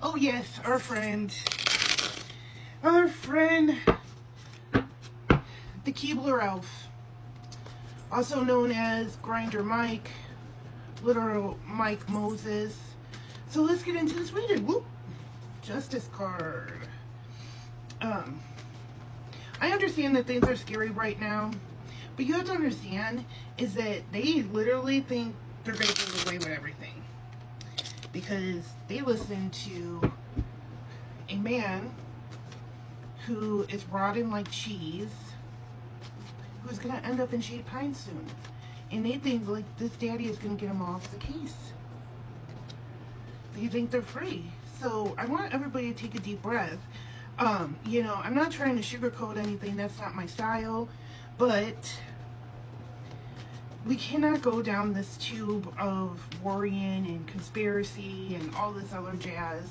Oh yes, our friend, the Keebler elf, also known as Grinder Mike, literal Mike Moses. So let's get into this reading. Whoop. Justice card. I understand that things are scary right now, but you have to understand is that they literally think they're going to get away with everything because they listen to a man who is rotting like cheese, who's going to end up in shade pine soon, and they think like this daddy is going to get him off the case. They think they're free. So I want everybody to take a deep breath. You know, I'm not trying to sugarcoat anything. That's not my style. But we cannot go down this tube of worrying and conspiracy and all this other jazz.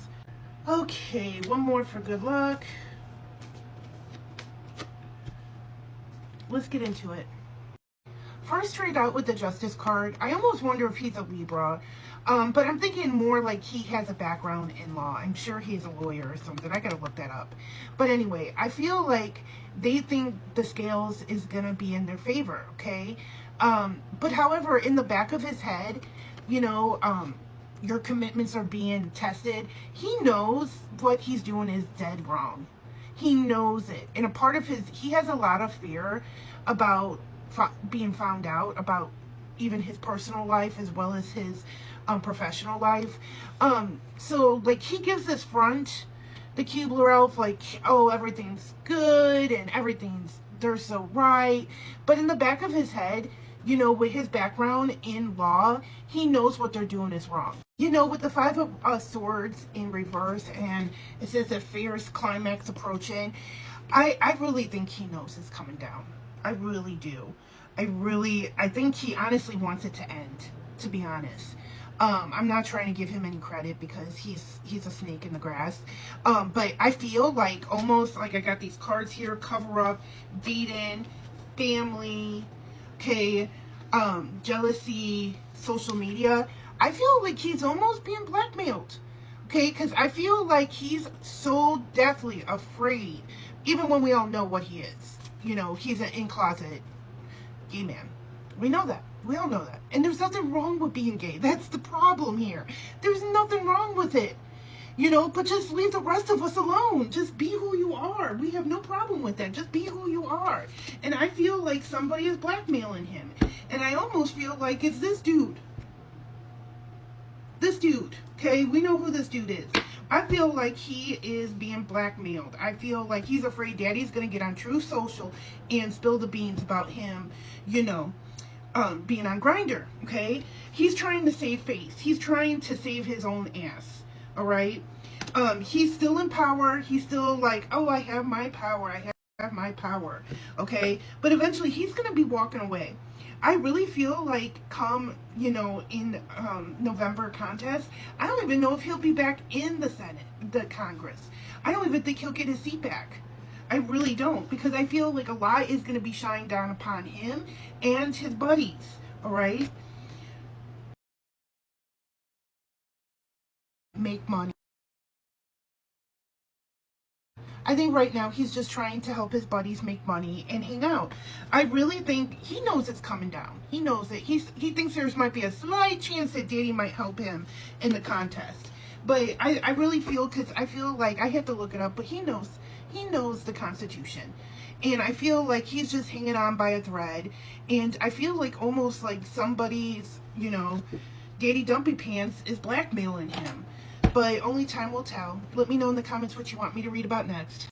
Okay, one more for good luck. Let's get into it. First, straight out with the Justice card, I almost wonder if he's a Libra. But I'm thinking more like he has a background in law. I'm sure he's a lawyer or something. I gotta look that up. But anyway, I feel like they think the scales is gonna be in their favor, okay? But however, in the back of his head, you know, your commitments are being tested. He knows what he's doing is dead wrong. He knows it. And a part of he has a lot of fear about being found out, about even his personal life as well as his professional life. So like he gives this front, the Keebler elf, like, oh, everything's good and they're so right. But in the back of his head, you know, with his background in law, he knows what they're doing is wrong. You know, with the Five of Swords in reverse and it says a fierce climax approaching, I really think he knows it's coming down. I really do. I think he honestly wants it to end, to be honest. I'm not trying to give him any credit because he's a snake in the grass. But I feel like almost like I got these cards here: cover up, dating, family, okay, jealousy, social media. I feel like he's almost being blackmailed, okay, because I feel like he's so deathly afraid, even when we all know what he is. You know, he's an in-closet gay man. We know that. We all know that. And there's nothing wrong with being gay. That's the problem here. There's nothing wrong with it. You know, but just leave the rest of us alone. Just be who you are. We have no problem with that. Just be who you are. And I feel like somebody is blackmailing him. And I almost feel like it's this dude. This dude. Okay? We know who this dude is. I feel like he is being blackmailed. I feel like he's afraid daddy's going to get on True Social and spill the beans about him, you know, being on Grindr, okay? He's trying to save face. He's trying to save his own ass, all right? He's still in power. He's still like, oh, I have my power. I have my power, okay? But eventually he's going to be walking away. I really feel like come, you know, in November contest, I don't even know if he'll be back in the Senate, the Congress. I don't even think he'll get his seat back. I really don't, because I feel like a lot is going to be shined down upon him and his buddies, all right? Make money. I think right now he's just trying to help his buddies make money and hang out. I really think he knows it's coming down. He knows it. He thinks there's might be a slight chance that Daddy might help him in the contest. But I really feel, because I feel like, I have to look it up, but he knows the Constitution. And I feel like he's just hanging on by a thread. And I feel like almost like somebody's, you know, Daddy Dumpy Pants is blackmailing him. But only time will tell. Let me know in the comments what you want me to read about next.